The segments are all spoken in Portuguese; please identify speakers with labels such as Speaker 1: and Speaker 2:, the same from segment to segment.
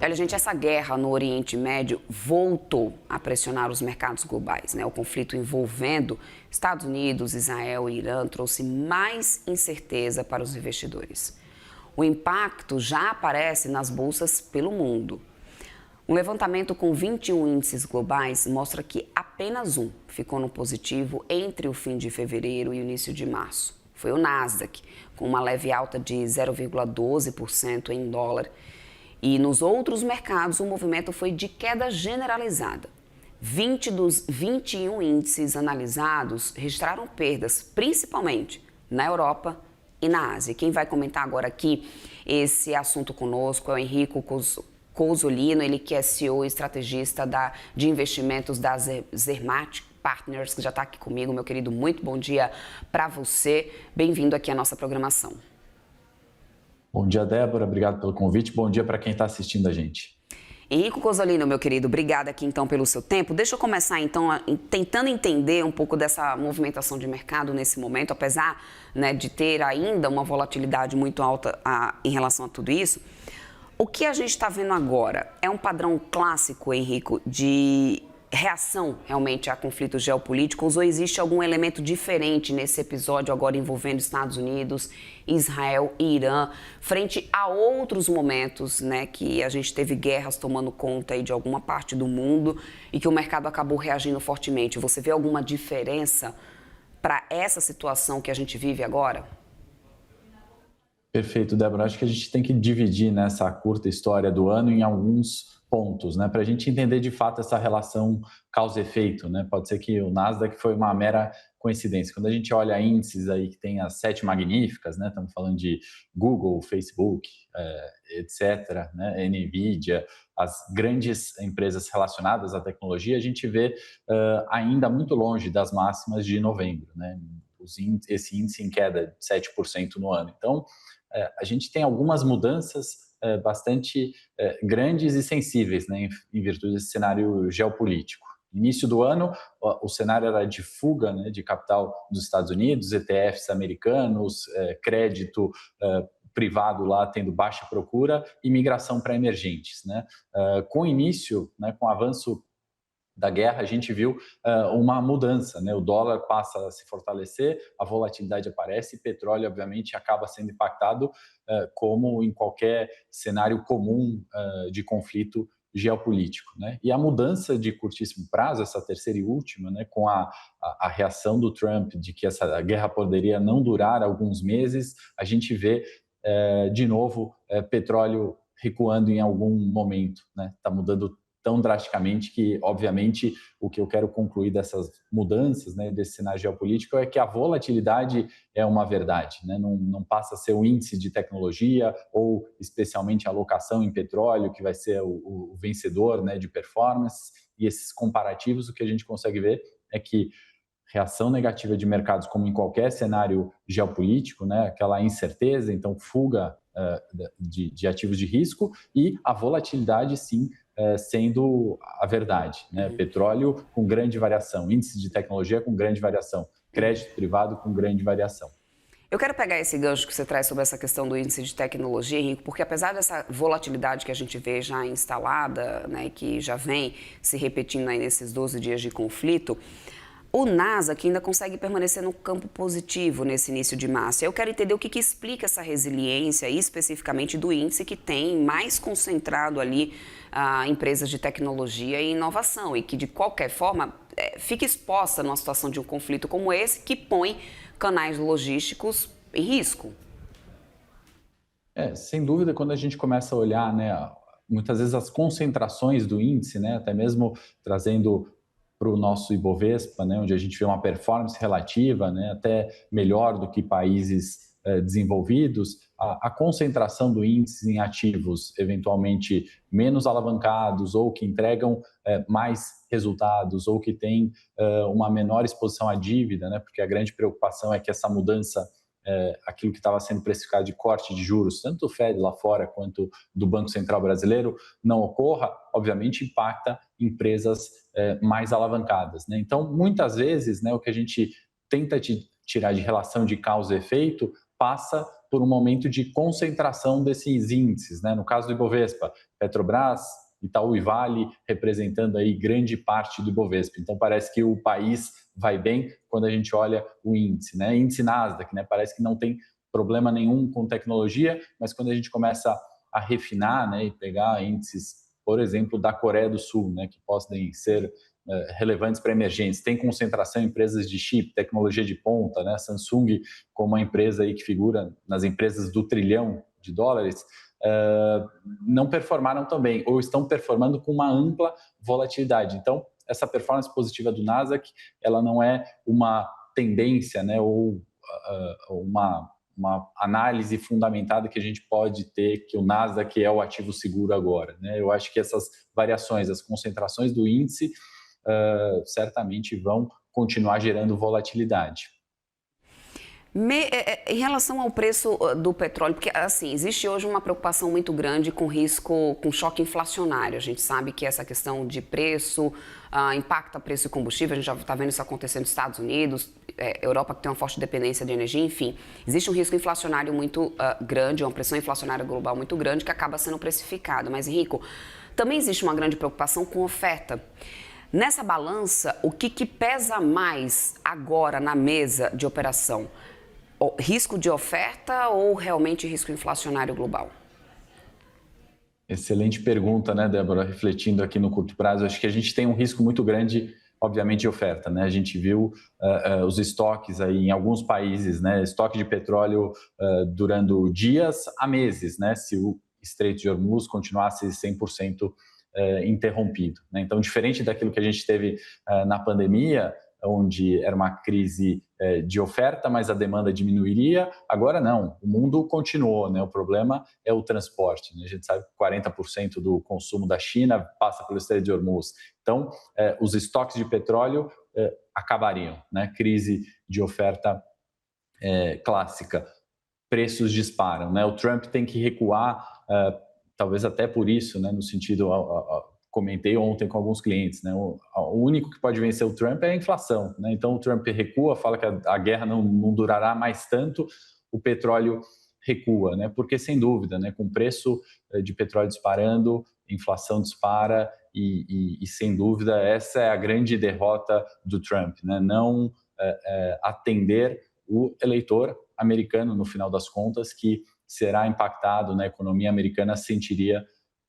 Speaker 1: Olha, gente, essa guerra no Oriente Médio voltou a pressionar os mercados globais, né? O conflito envolvendo Estados Unidos, Israel e Irã trouxe mais incerteza para os investidores. O impacto já aparece nas bolsas pelo mundo. Um levantamento com 21 índices globais mostra que apenas um ficou no positivo entre o fim de fevereiro e o início de março. Foi o Nasdaq, com uma leve alta de 0,12% em dólar. E nos outros mercados, o movimento foi de queda generalizada. 20 dos 21 índices analisados registraram perdas, principalmente na Europa e na Ásia. Quem vai comentar agora aqui esse assunto conosco é o Enrico Cozzolino, ele que é CEO e estrategista de investimentos da Zermatt Partners, que já está aqui comigo. Meu querido, muito bom dia para você. Bem-vindo aqui à nossa programação.
Speaker 2: Bom dia, Débora. Obrigado pelo convite. Bom dia para quem está assistindo a gente.
Speaker 1: Henrico Cozzolino, meu querido, obrigada aqui então pelo seu tempo. Deixa eu começar então tentando entender um pouco dessa movimentação de mercado nesse momento, apesar, né, de ter ainda uma volatilidade muito alta em relação a tudo isso. O que a gente está vendo agora é um padrão clássico, Henrico, de reação realmente a conflitos geopolíticos, ou existe algum elemento diferente nesse episódio agora envolvendo Estados Unidos, Israel e Irã, frente a outros momentos, né, que a gente teve guerras tomando conta aí de alguma parte do mundo e que o mercado acabou reagindo fortemente? Você vê alguma diferença para essa situação que a gente vive agora?
Speaker 2: Perfeito, Débora. Acho que a gente tem que dividir nessa curta história do ano em alguns pontos, né, para a gente entender de fato essa relação causa e efeito, né? Pode ser que o Nasdaq foi uma mera coincidência. Quando a gente olha índices aí que tem as 7 magníficas, né, estamos falando de Google, Facebook, etc., né, Nvidia, as grandes empresas relacionadas à tecnologia, a gente vê ainda muito longe das máximas de novembro, né? Esse índice em queda de 7% no ano. Então, a gente tem algumas mudanças bastante grandes e sensíveis, né, em virtude desse cenário geopolítico. Início do ano, o cenário era de fuga, né, de capital dos Estados Unidos, ETFs americanos, crédito privado lá tendo baixa procura e migração para emergentes, né? Com o início, né, com o avanço da guerra, a gente viu uma mudança, né? O dólar passa a se fortalecer, a volatilidade aparece, e petróleo, obviamente, acaba sendo impactado como em qualquer cenário comum de conflito geopolítico, né? E a mudança de curtíssimo prazo, essa terceira e última, né, com a reação do Trump de que essa guerra poderia não durar alguns meses, a gente vê de novo petróleo recuando em algum momento, né? Está mudando tão drasticamente que, obviamente, o que eu quero concluir dessas mudanças, né, desse cenário geopolítico é que a volatilidade é uma verdade, né? Não passa a ser o índice de tecnologia ou especialmente a alocação em petróleo que vai ser o vencedor, né, de performance. E esses comparativos, o que a gente consegue ver é que reação negativa de mercados, como em qualquer cenário geopolítico, né, aquela incerteza, então fuga de ativos de risco, e a volatilidade, sim, sendo a verdade, né? Petróleo com grande variação, índice de tecnologia com grande variação, crédito privado com grande variação.
Speaker 1: Eu quero pegar esse gancho que você traz sobre essa questão do índice de tecnologia, Henrique, porque apesar dessa volatilidade que a gente vê já instalada, né, que já vem se repetindo aí nesses 12 dias de conflito, o Nasdaq ainda consegue permanecer no campo positivo nesse início de março. Eu quero entender o que explica essa resiliência, especificamente do índice que tem mais concentrado ali empresas de tecnologia e inovação e que, de qualquer forma, fica exposta numa situação de um conflito como esse que põe canais logísticos em risco.
Speaker 2: Sem dúvida, quando a gente começa a olhar, né, muitas vezes as concentrações do índice, né, até mesmo trazendo para o nosso Ibovespa, né, onde a gente vê uma performance relativa, né, até melhor do que países desenvolvidos, a concentração do índice em ativos eventualmente menos alavancados ou que entregam mais resultados ou que têm uma menor exposição à dívida, né, porque a grande preocupação é que essa mudança, aquilo que estava sendo precificado de corte de juros, tanto do Fed lá fora quanto do Banco Central brasileiro, não ocorra, obviamente impacta empresas mais alavancadas, né? Então, muitas vezes, né, o que a gente tenta tirar de relação de causa e efeito passa por um momento de concentração desses índices, né? No caso do Ibovespa, Petrobras, Itaú e Vale representando aí grande parte do Ibovespa. Então parece que o país vai bem quando a gente olha o índice, né? Índice Nasdaq, né? Parece que não tem problema nenhum com tecnologia, mas quando a gente começa a refinar, né, e pegar índices, por exemplo, da Coreia do Sul, né, que podem ser relevantes para emergentes, tem concentração em empresas de chip, tecnologia de ponta, né? Samsung como uma empresa aí que figura nas empresas do trilhão de dólares, não performaram tão bem, ou estão performando com uma ampla volatilidade. Então, essa performance positiva do Nasdaq, ela não é uma tendência, né, ou uma análise fundamentada que a gente pode ter que o Nasdaq é o ativo seguro agora, né? Eu acho que essas variações, as concentrações do índice, certamente vão continuar gerando volatilidade.
Speaker 1: Em relação ao preço do petróleo, porque assim, existe hoje uma preocupação muito grande com risco, com choque inflacionário. A gente sabe que essa questão de preço impacta o preço do combustível, a gente já está vendo isso acontecendo nos Estados Unidos, Europa que tem uma forte dependência de energia, enfim. Existe um risco inflacionário muito grande, uma pressão inflacionária global muito grande que acaba sendo precificado. Mas, Henrico, também existe uma grande preocupação com oferta. Nessa balança, o que pesa mais agora na mesa de operação? Risco de oferta ou realmente risco inflacionário global?
Speaker 2: Excelente pergunta, né, Débora? Refletindo aqui no curto prazo, acho que a gente tem um risco muito grande, obviamente, de oferta, né? A gente viu os estoques aí em alguns países, né? Estoque de petróleo durando dias a meses, né? Se o Estreito de Hormuz continuasse 100% interrompido, né? Então, diferente daquilo que a gente teve na pandemia, onde era uma crise de oferta, mas a demanda diminuiria. Agora não, o mundo continuou, né? O problema é o transporte, né? A gente sabe que 40% do consumo da China passa pelo Estreito de Hormuz. Então, os estoques de petróleo acabariam, né? Crise de oferta clássica. Preços disparam, né? O Trump tem que recuar, talvez até por isso, né? No sentido... comentei ontem com alguns clientes, né? O único que pode vencer o Trump é a inflação, né? Então o Trump recua, fala que a guerra não durará mais tanto, o petróleo recua, né? Porque sem dúvida, né? Com o preço de petróleo disparando, inflação dispara e sem dúvida essa é a grande derrota do Trump, né? Não atender o eleitor americano no final das contas, que será impactado na economia americana, sentiria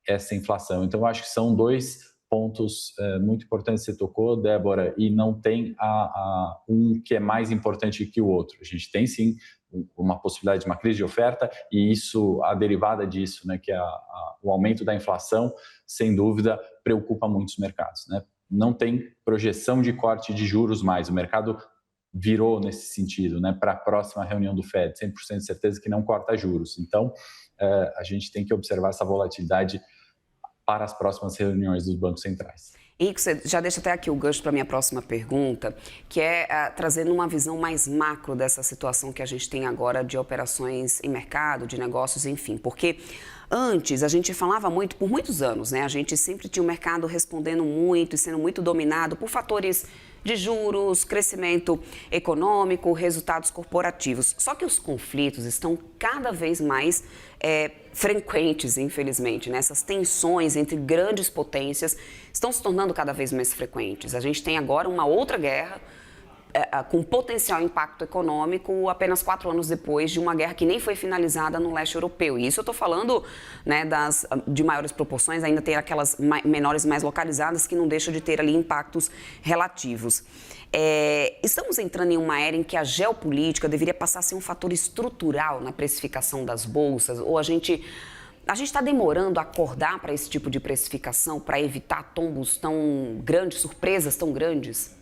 Speaker 2: essa inflação. Então, eu acho que são dois pontos muito importantes que você tocou, Débora, e não tem um que é mais importante que o outro. A gente tem, sim, uma possibilidade de uma crise de oferta e isso, a derivada disso, né, que é o aumento da inflação, sem dúvida, preocupa muitos mercados, né? Não tem projeção de corte de juros mais. O mercado virou nesse sentido, né, para a próxima reunião do Fed, 100% de certeza que não corta juros. Então, a gente tem que observar essa volatilidade para as próximas reuniões dos bancos centrais.
Speaker 1: Henrique, você já deixa até aqui o gancho para a minha próxima pergunta, que é trazendo uma visão mais macro dessa situação que a gente tem agora de operações em mercado, de negócios, enfim. Porque antes a gente falava muito, por muitos anos, né? A gente sempre tinha o mercado respondendo muito e sendo muito dominado por fatores de juros, crescimento econômico, resultados corporativos. Só que os conflitos estão cada vez mais frequentes, infelizmente, né? Essas tensões entre grandes potências estão se tornando cada vez mais frequentes. A gente tem agora uma outra guerra com potencial impacto econômico apenas 4 anos depois de uma guerra que nem foi finalizada no leste europeu. E isso eu estou falando, né, de maiores proporções, ainda tem aquelas menores mais localizadas que não deixam de ter ali impactos relativos. Estamos entrando em uma era em que a geopolítica deveria passar a ser um fator estrutural na precificação das bolsas, ou a gente está demorando a acordar para esse tipo de precificação, para evitar tombos tão grandes, surpresas tão grandes?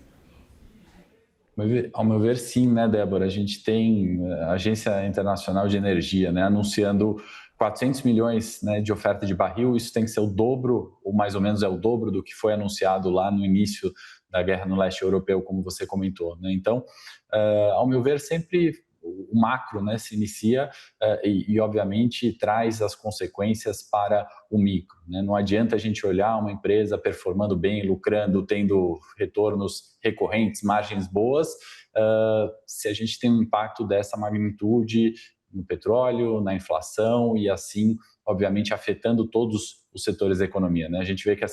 Speaker 2: Ao meu ver, sim, né, Débora? A gente tem a Agência Internacional de Energia, né, anunciando 400 milhões, né, de oferta de barril. Isso tem que ser o dobro, ou mais ou menos é o dobro do que foi anunciado lá no início da guerra no leste europeu, como você comentou, né? Então, ao meu ver, sempre o macro, né, se inicia e, obviamente, traz as consequências para o micro, né? Não adianta a gente olhar uma empresa performando bem, lucrando, tendo retornos recorrentes, margens boas, se a gente tem um impacto dessa magnitude no petróleo, na inflação e assim, obviamente, afetando todos os setores da economia, né? A gente vê que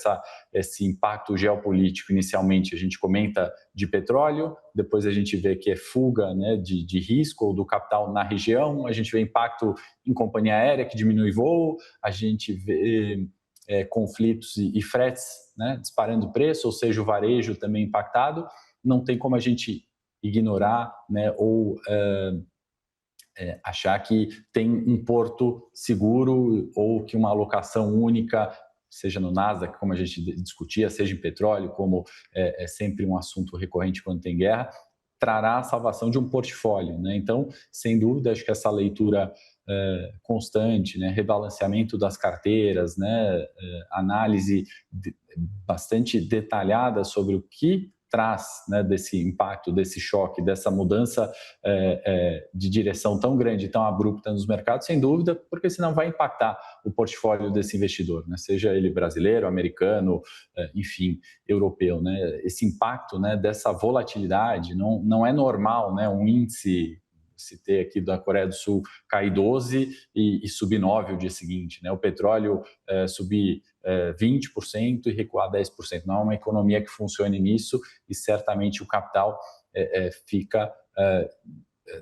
Speaker 2: esse impacto geopolítico, inicialmente, a gente comenta de petróleo, depois a gente vê que é fuga, né, de risco ou do capital na região, a gente vê impacto em companhia aérea que diminui voo, a gente vê conflitos e fretes, né, disparando preço, ou seja, o varejo também impactado. Não tem como a gente ignorar, né, ou achar que tem um porto seguro ou que uma alocação única, seja no Nasdaq, como a gente discutia, seja em petróleo, como é sempre um assunto recorrente quando tem guerra, trará a salvação de um portfólio, né? Então, sem dúvida, acho que essa leitura constante, né, rebalanceamento das carteiras, né, análise bastante detalhada sobre o que traz, né, desse impacto, desse choque, dessa mudança de direção tão grande, tão abrupta nos mercados, sem dúvida, porque senão vai impactar o portfólio desse investidor, né, seja ele brasileiro, americano, enfim, europeu, né, esse impacto, né, dessa volatilidade não é normal, né, um índice, citei aqui da Coreia do Sul, cair 12 e subir 9 o dia seguinte, né? O petróleo subir 20% e recuar 10%. Não é uma economia que funcione nisso e certamente o capital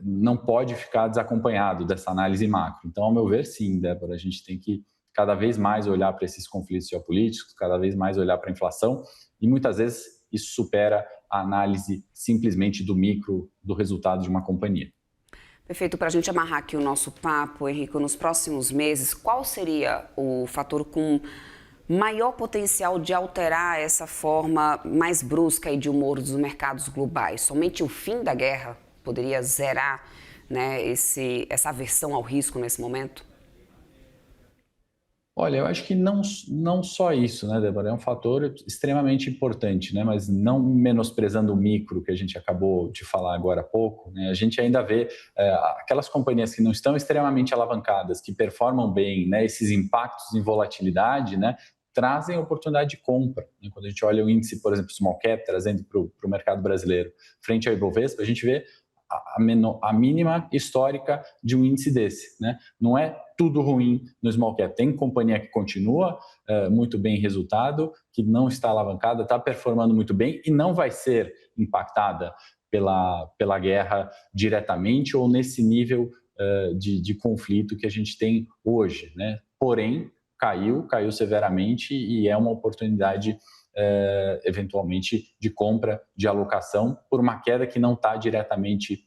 Speaker 2: não pode ficar desacompanhado dessa análise macro. Então, ao meu ver, sim, Débora, a gente tem que cada vez mais olhar para esses conflitos geopolíticos, cada vez mais olhar para a inflação e muitas vezes isso supera a análise simplesmente do micro, do resultado de uma companhia.
Speaker 1: Perfeito. Para a gente amarrar aqui o nosso papo, Henrico, nos próximos meses, qual seria o fator com maior potencial de alterar essa forma mais brusca de humor dos mercados globais? Somente o fim da guerra poderia zerar, né, essa aversão ao risco nesse momento?
Speaker 2: Olha, eu acho que não só isso, né, Débora? É um fator extremamente importante, né? Mas não menosprezando o micro que a gente acabou de falar agora há pouco, né? A gente ainda vê aquelas companhias que não estão extremamente alavancadas, que performam bem, né? Esses impactos em volatilidade, né? Trazem oportunidade de compra, né? Quando a gente olha o índice, por exemplo, Small Cap, trazendo para o mercado brasileiro, frente ao Ibovespa, a gente vê a mínima histórica de um índice desse, né? Não é tudo ruim no small cap. Tem companhia que continua muito bem em resultado, que não está alavancada, está performando muito bem e não vai ser impactada pela guerra diretamente ou nesse nível de conflito que a gente tem hoje, né? Porém, caiu severamente e é uma oportunidade eventualmente de compra, de alocação, por uma queda que não está diretamente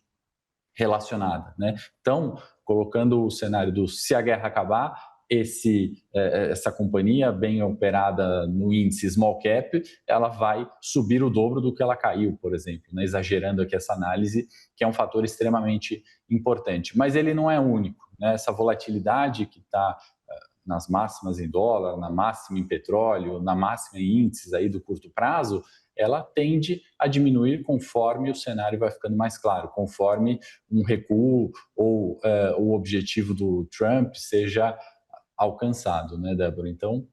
Speaker 2: relacionada, né? Então, colocando o cenário do se a guerra acabar, essa companhia bem operada no índice small cap, ela vai subir o dobro do que ela caiu, por exemplo, né? Exagerando aqui essa análise, que é um fator extremamente importante. Mas ele não é único, né? Essa volatilidade que está nas máximas em dólar, na máxima em petróleo, na máxima em índices aí do curto prazo, ela tende a diminuir conforme o cenário vai ficando mais claro, conforme um recuo ou o objetivo do Trump seja alcançado, né, Débora? Então,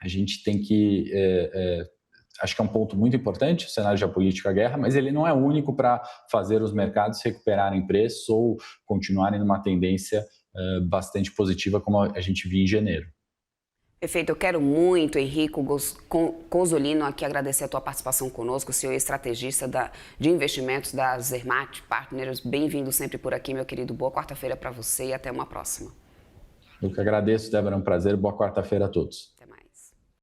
Speaker 2: a gente tem que... acho que é um ponto muito importante, o cenário geopolítico, a guerra, mas ele não é único para fazer os mercados recuperarem preços ou continuarem numa tendência bastante positiva, como a gente viu em janeiro.
Speaker 1: Perfeito. Eu quero muito, Henrico Cozzolino, aqui agradecer a tua participação conosco, CEO e estrategista de investimentos da Zermatt Partners. Bem-vindo sempre por aqui, meu querido. Boa quarta-feira para você e até uma próxima.
Speaker 2: Eu que agradeço, Débora. É um prazer. Boa quarta-feira a todos.